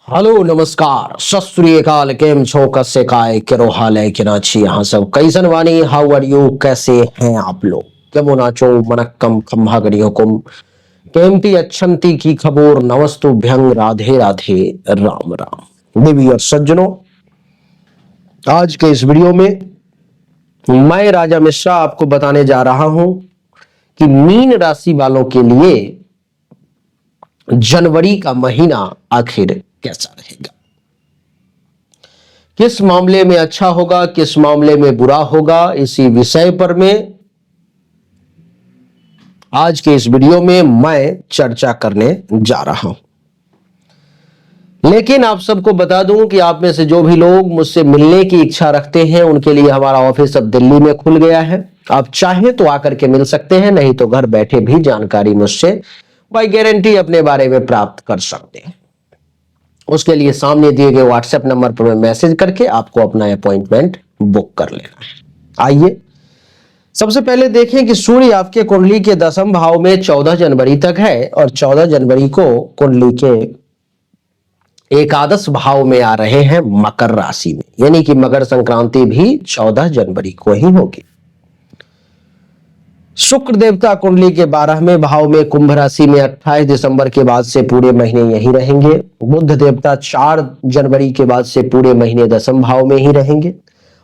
Hello नमस्कार सत श्री अकाल केम छो कसे काय केरो हाल है कि ना छी यहाँ सब कैसन वानी हाउ आर यू कैसे हैं आप लोग केमो नाचो मनक्कम खम्भा गड़ी हुकुम केमती अच्छंती की खबर नमस्तुभ्यं राधे राधे राम राम देवी और सज्जनों। आज के इस वीडियो में मैं राजा मिश्रा आपको बताने जा रहा हूं कि मीन राशि वालों के लिए जनवरी का महीना आखिर कैसा रहेगा, किस मामले में अच्छा होगा, किस मामले में बुरा होगा। इसी विषय पर में आज के इस वीडियो में मैं चर्चा करने जा रहा हूं। लेकिन आप सबको बता दूं कि आप में से जो भी लोग मुझसे मिलने की इच्छा रखते हैं उनके लिए हमारा ऑफिस अब दिल्ली में खुल गया है। आप चाहें तो आकर के मिल सकते हैं, नहीं तो घर बैठे भी जानकारी मुझसे बाय गारंटी अपने बारे में प्राप्त कर सकते हैं। उसके लिए सामने दिए गए व्हाट्सएप नंबर पर मैसेज करके आपको अपना अपॉइंटमेंट बुक कर लेना है। आइए सबसे पहले देखें कि सूर्य आपके कुंडली के 10वें भाव में 14 जनवरी तक है और 14 जनवरी को कुंडली के एकादश भाव में आ रहे हैं मकर राशि में, यानी कि मकर संक्रांति भी 14 जनवरी को ही होगी। शुक्र देवता कुंडली के 12वें भाव में कुंभ राशि में 28 दिसंबर के बाद से पूरे महीने यही रहेंगे। बुध देवता 4 जनवरी के बाद से पूरे महीने 10वें भाव में ही रहेंगे।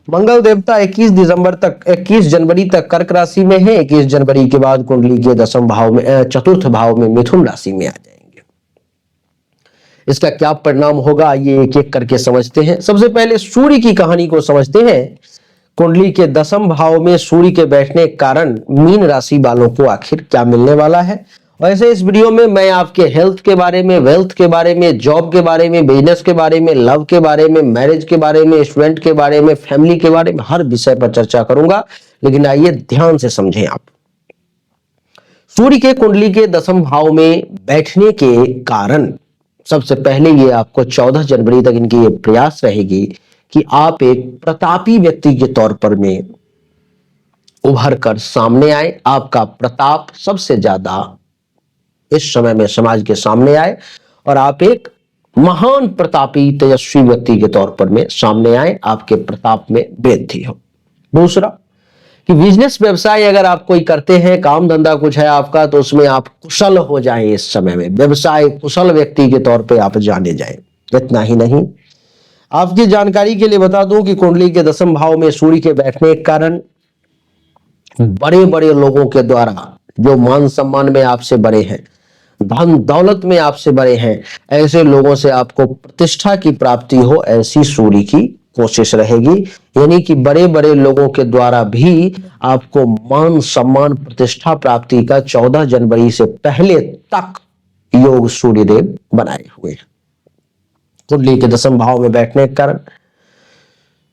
मंगल देवता 21 जनवरी तक कर्क राशि में है। 21 जनवरी के बाद कुंडली के 10वें भाव में चतुर्थ भाव में मिथुन राशि में आ जाएंगे। इसका क्या परिणाम होगा आइए एक एक करके समझते हैं। सबसे पहले सूर्य की कहानी को समझते हैं। कुंडली के 10वें भाव में सूर्य के बैठने के कारण मीन राशि वालों को आखिर क्या मिलने वाला है। वैसे इस वीडियो में मैं आपके हेल्थ के बारे में, वेल्थ के बारे में, जॉब के बारे में, बिजनेस के बारे में, लव के बारे में, मैरिज के बारे में, स्टूडेंट के बारे में, फैमिली के बारे में, हर विषय पर चर्चा करूंगा। लेकिन आइए ध्यान से समझें आप। सूर्य के कुंडली के 10वें भाव में बैठने के कारण सबसे पहले ये आपको 14 जनवरी तक इनकी ये प्रयास रहेगी कि आप एक प्रतापी व्यक्ति के तौर पर में उभर कर सामने आए। आपका प्रताप सबसे ज्यादा इस समय में समाज के सामने आए और आप एक महान प्रतापी तेजस्वी व्यक्ति के तौर पर में सामने आए, आपके प्रताप में वृद्धि हो। दूसरा कि बिजनेस व्यवसाय अगर आप कोई करते हैं, काम धंधा कुछ है आपका, तो उसमें आप कुशल हो जाएं। इस समय में व्यवसाय कुशल व्यक्ति के तौर पे आप जाने जाएं। इतना ही नहीं, आपकी जानकारी के लिए बता दूं कि कुंडली के 10वें भाव में सूर्य के बैठने के कारण बड़े बड़े लोगों के द्वारा जो मान सम्मान में आपसे बड़े हैं, धन दौलत में आपसे बड़े हैं, ऐसे लोगों से आपको प्रतिष्ठा की प्राप्ति हो, ऐसी सूर्य की कोशिश रहेगी। यानी कि बड़े बड़े लोगों के द्वारा भी आपको मान सम्मान प्रतिष्ठा प्राप्ति का 14 जनवरी से पहले तक योग सूर्यदेव बनाए हुए हैं। कुंडली के 10वें भाव में बैठने के कारण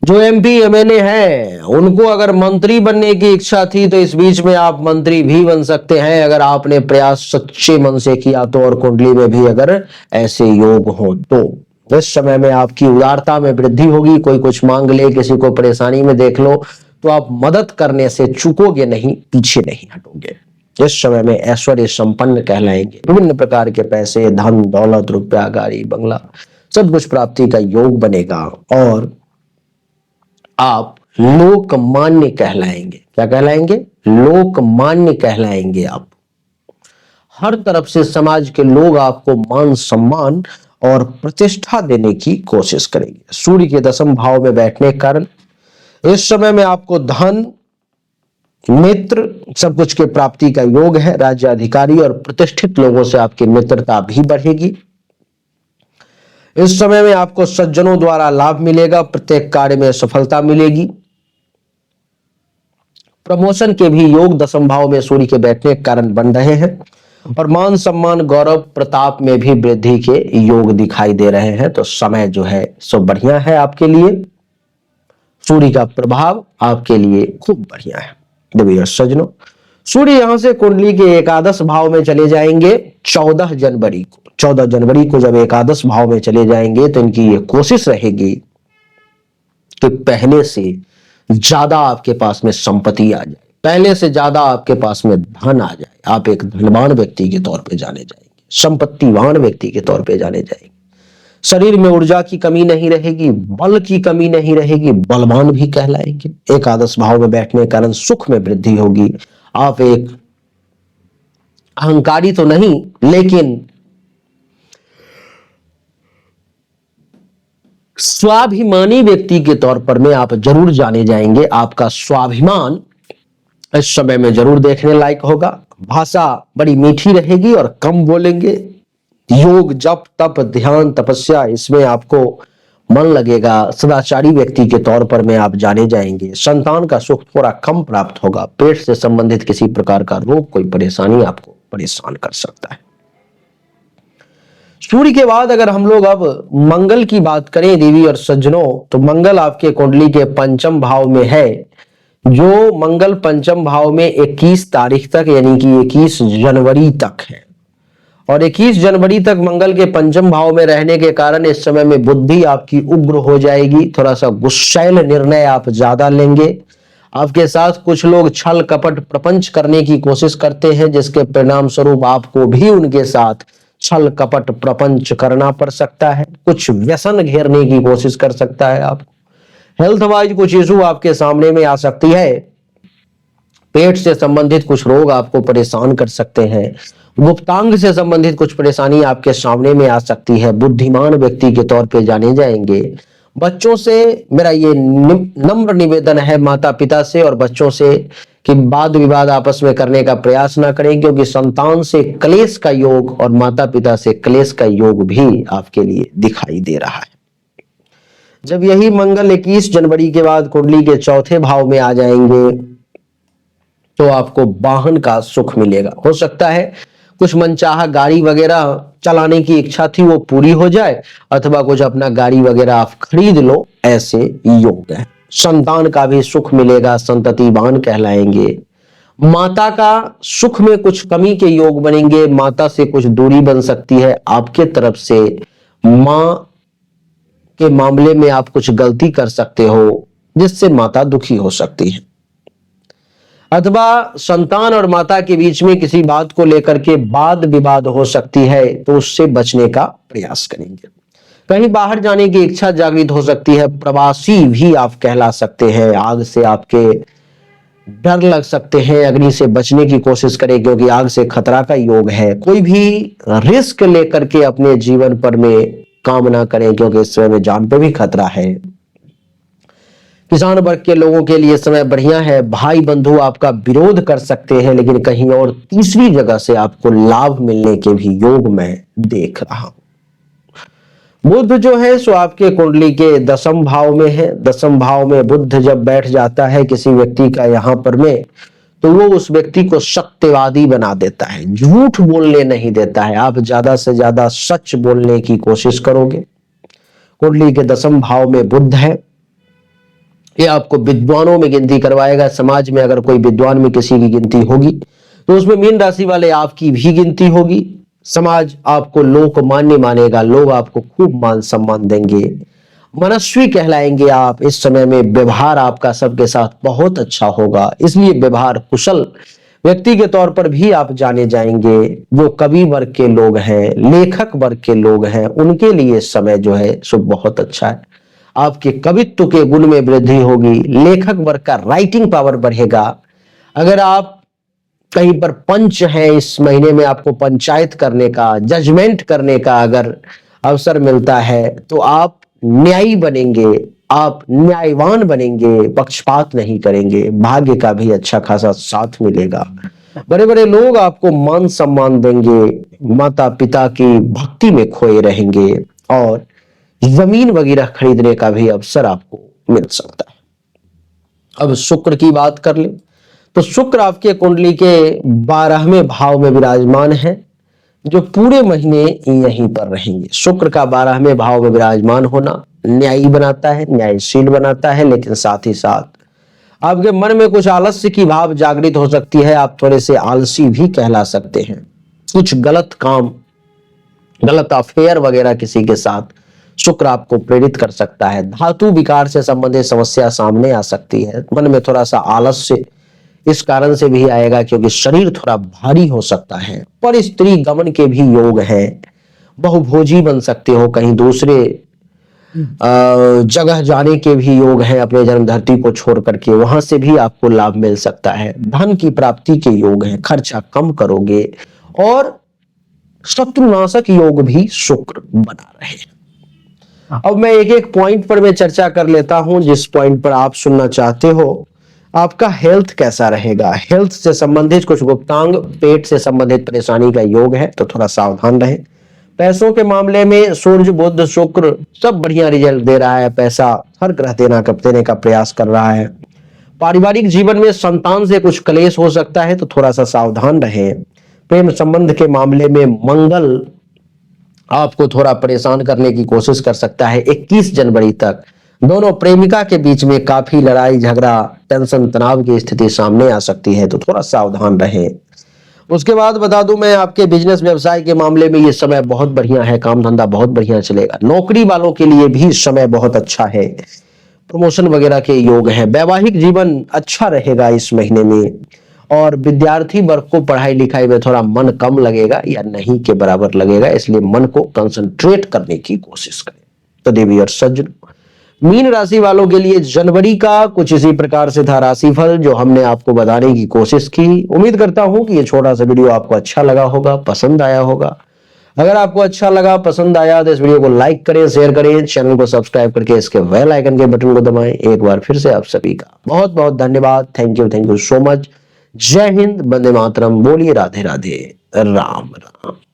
जो एमपी एमएलए हैं उनको अगर मंत्री बनने की इच्छा थी तो इस बीच में आप मंत्री भी बन सकते हैं, अगर आपने प्रयास सच्चे मन से किया तो, और कुंडली में भी अगर ऐसे योग हो तो। इस समय में आपकी उदारता में वृद्धि होगी। कोई कुछ मांग ले, किसी को परेशानी में देख लो तो आप मदद करने से चूकोगे नहीं, पीछे नहीं हटोगे। इस समय में ऐश्वर्य संपन्न कहलाएंगे। विभिन्न प्रकार के पैसे, धन दौलत, रुपया, गाड़ी, बंगला, सब कुछ प्राप्ति का योग बनेगा और आप लोकमान्य कहलाएंगे। क्या कहलाएंगे? लोकमान्य कहलाएंगे। आप हर तरफ से समाज के लोग आपको मान सम्मान और प्रतिष्ठा देने की कोशिश करेंगे। सूर्य के 10वें भाव में बैठने के कारण इस समय में आपको धन, मित्र, सब कुछ के प्राप्ति का योग है। राज्य अधिकारी और प्रतिष्ठित लोगों से आपकी मित्रता भी बढ़ेगी। इस समय में आपको सज्जनों द्वारा लाभ मिलेगा, प्रत्येक कार्य में सफलता मिलेगी। प्रमोशन के भी योग 10वें भाव में सूर्य के बैठने के कारण बन रहे हैं और मान सम्मान, गौरव, प्रताप में भी वृद्धि के योग दिखाई दे रहे हैं। तो समय जो है सो बढ़िया है आपके लिए। सूर्य का प्रभाव आपके लिए खूब बढ़िया है। देखिए सज्जनों, सूर्य यहां से कुंडली के एकादश भाव में चले जाएंगे 14 जनवरी को। 14 जनवरी को जब एकादश भाव में चले जाएंगे तो इनकी ये कोशिश रहेगी कि पहले से ज्यादा आपके पास में संपत्ति आ जाए, पहले से ज्यादा आपके पास में धन आ जाए। आप एक धनवान व्यक्ति के तौर पे जाने जाएंगे, संपत्तिवान व्यक्ति के तौर पे जाने जाएंगे। शरीर में ऊर्जा की कमी नहीं रहेगी, बल की कमी नहीं रहेगी, बलवान भी कहलाएंगे। एकादश भाव में बैठने के कारण सुख में वृद्धि होगी। आप एक अहंकारी तो नहीं, लेकिन स्वाभिमानी व्यक्ति के तौर पर में आप जरूर जाने जाएंगे। आपका स्वाभिमान इस समय में जरूर देखने लायक होगा। भाषा बड़ी मीठी रहेगी और कम बोलेंगे। योग, जप, तप, ध्यान, तपस्या, इसमें आपको मन लगेगा। सदाचारी व्यक्ति के तौर पर में आप जाने जाएंगे। संतान का सुख थोड़ा कम प्राप्त होगा। पेट से संबंधित किसी प्रकार का रोग, कोई परेशानी आपको परेशान कर सकता है। सूर्य के बाद अगर हम लोग अब मंगल की बात करें देवी और सज्जनों, तो मंगल आपके कुंडली के पंचम भाव में है। जो मंगल पंचम भाव में 21 तारीख तक यानी कि 21 जनवरी तक है, और 21 जनवरी तक मंगल के पंचम भाव में रहने के कारण इस समय में बुद्धि आपकी उग्र हो जाएगी। थोड़ा सा गुस्सैल निर्णय आप ज्यादा लेंगे। आपके साथ कुछ लोग छल कपट प्रपंच करने की कोशिश करते हैं, जिसके परिणाम स्वरूप आपको भी उनके साथ छल कपट प्रपंच करना पड़ सकता है। कुछ व्यसन घेरने की कोशिश कर सकता है आपको। हेल्थ वाइज कुछ इशू आपके सामने में आ सकती है। पेट से संबंधित कुछ रोग आपको परेशान कर सकते हैं। गुप्तांग से संबंधित कुछ परेशानी आपके सामने में आ सकती है। बुद्धिमान व्यक्ति के तौर पे जाने जाएंगे। बच्चों से मेरा ये नम्र निवेदन है, माता पिता से और बच्चों से, कि वाद विवाद आपस में करने का प्रयास ना करें, क्योंकि संतान से क्लेश का योग और माता पिता से क्लेश का योग भी आपके लिए दिखाई दे रहा है। जब यही मंगल 21 जनवरी के बाद कुंडली के चौथे भाव में आ जाएंगे, तो आपको वाहन का सुख मिलेगा। हो सकता है कुछ मनचाहा गाड़ी वगैरह चलाने की इच्छा थी वो पूरी हो जाए, अथवा कुछ अपना गाड़ी वगैरह आप खरीद लो, ऐसे योग है। संतान का भी सुख मिलेगा, संततिवान कहलाएंगे। माता का सुख में कुछ कमी के योग बनेंगे। माता से कुछ दूरी बन सकती है आपके तरफ से। मां के मामले में आप कुछ गलती कर सकते हो, जिससे माता दुखी हो सकती है, अथवा संतान और माता के बीच में किसी बात को लेकर के वाद विवाद हो सकती है, तो उससे बचने का प्रयास करेंगे। कहीं बाहर जाने की इच्छा जागृत हो सकती है। प्रवासी भी आप कहला सकते हैं। आग से आपके डर लग सकते हैं। अग्नि से बचने की कोशिश करें, क्योंकि आग से खतरा का योग है। कोई भी रिस्क लेकर के अपने जीवन पर में काम ना करें, क्योंकि इस समय में जान पे भी खतरा है। किसान वर्ग के लोगों के लिए समय बढ़िया है। भाई बंधु आपका विरोध कर सकते हैं, लेकिन कहीं और तीसरी जगह से आपको लाभ मिलने के भी योग मैं देख रहा हूं। बुध जो है सो आपके कुंडली के दसम भाव में है। दसम भाव में बुध जब बैठ जाता है किसी व्यक्ति का यहाँ पर में, तो वो उस व्यक्ति को सत्यवादी बना देता है, झूठ बोलने नहीं देता है। आप ज्यादा से ज्यादा सच बोलने की कोशिश करोगे। कुंडली के दसम भाव में बुध है। ये आपको विद्वानों में गिनती करवाएगा। समाज में अगर कोई विद्वान में किसी की गिनती होगी, तो उसमें मीन राशि वाले आपकी भी गिनती होगी। समाज आपको लोकमान्य मानेगा। लोग आपको खूब मान सम्मान देंगे। मनस्वी कहलाएंगे आप। इस समय में व्यवहार आपका सबके साथ बहुत अच्छा होगा, इसलिए व्यवहार कुशल व्यक्ति के तौर पर भी आप जाने जाएंगे। जो कवि वर्ग के लोग हैं, लेखक वर्ग के लोग हैं, उनके लिए समय जो है सो बहुत अच्छा है। आपके कवित्व के गुण में वृद्धि होगी। लेखक वर्ग का राइटिंग पावर बढ़ेगा। अगर आप कहीं पर पंच है, इस महीने में आपको पंचायत करने का, जजमेंट करने का अगर अवसर मिलता है, तो आप न्यायी बनेंगे, आप न्यायवान बनेंगे, पक्षपात नहीं करेंगे। भाग्य का भी अच्छा खासा साथ मिलेगा। बड़े बड़े लोग आपको मान सम्मान देंगे। माता पिता की भक्ति में खोए रहेंगे, और जमीन वगैरह खरीदने का भी अवसर आपको मिल सकता है। अब शुक्र की बात कर ले, तो शुक्र आपके कुंडली के 12वें भाव में विराजमान है, जो पूरे महीने यहीं पर रहेंगे। शुक्र का 12वें भाव में विराजमान होना न्यायी बनाता है, न्यायशील बनाता है, लेकिन साथ ही साथ आपके मन में कुछ आलस्य की भाव जागृत हो सकती है। आप थोड़े से आलसी भी कहला सकते हैं। कुछ गलत काम, गलत अफेयर वगैरह किसी के साथ शुक्र आपको प्रेरित कर सकता है। धातु विकार से संबंधित समस्या सामने आ सकती है। मन में थोड़ा सा आलस्य इस कारण से भी आएगा, क्योंकि शरीर थोड़ा भारी हो सकता है। पर स्त्री गमन के भी योग हैं। बहुभोजी बन सकते हो, कहीं दूसरे जगह जाने के भी योग हैं, अपने जन्म धरती को छोड़ करके वहां से भी आपको लाभ मिल सकता है। धन की प्राप्ति के योग हैं, खर्चा कम करोगे और शत्रुनाशक योग भी शुक्र बना रहे। अब मैं एक एक पॉइंट पर मैं चर्चा कर लेता हूं, जिस पॉइंट पर आप सुनना चाहते हो। आपका हेल्थ कैसा रहेगा? हेल्थ से संबंधित कुछ गुप्तांग, पेट से संबंधित परेशानी का योग है, तो थोड़ा सावधान रहें। पैसों के मामले में सूर्य बुध शुक्र सब बढ़िया रिजल्ट दे रहा है, पैसा हर ग्रह देने का प्रयास कर रहा है। पारिवारिक जीवन में संतान से कुछ क्लेश हो सकता है, तो थोड़ा सा सावधान रहें। प्रेम संबंध के मामले में मंगल आपको थोड़ा परेशान करने की कोशिश कर सकता है। 21 जनवरी तक दोनों प्रेमिका के बीच में काफी लड़ाई झगड़ा, टेंशन, तनाव की स्थिति सामने आ सकती है, तो थोड़ा सावधान रहें। उसके बाद बता दूं मैं, आपके बिजनेस व्यवसाय के मामले में ये समय बहुत बढ़िया है, काम धंधा बहुत बढ़िया चलेगा। नौकरी वालों के लिए भी समय बहुत अच्छा है, प्रमोशन वगैरह के योग है। वैवाहिक जीवन अच्छा रहेगा इस महीने में। और विद्यार्थी वर्ग को पढ़ाई लिखाई में थोड़ा मन कम लगेगा या नहीं के बराबर लगेगा, इसलिए मन को कंसंट्रेट करने की कोशिश करें। तो देवी और सज्जन, मीन राशि वालों के लिए जनवरी का कुछ इसी प्रकार से था राशिफल, जो हमने आपको बताने की कोशिश की। उम्मीद करता हूं कि ये छोटा सा वीडियो आपको अच्छा लगा होगा, पसंद आया होगा। अगर आपको अच्छा लगा, पसंद आया, तो इस वीडियो को लाइक करें, शेयर करें, चैनल को सब्सक्राइब करके इसके बेल आइकन के बटन को दबाएं। एक बार फिर से आप सभी का बहुत बहुत धन्यवाद। Thank you so much. जय हिंद, वंदे मातरम, बोलिए राधे राधे, राम राम।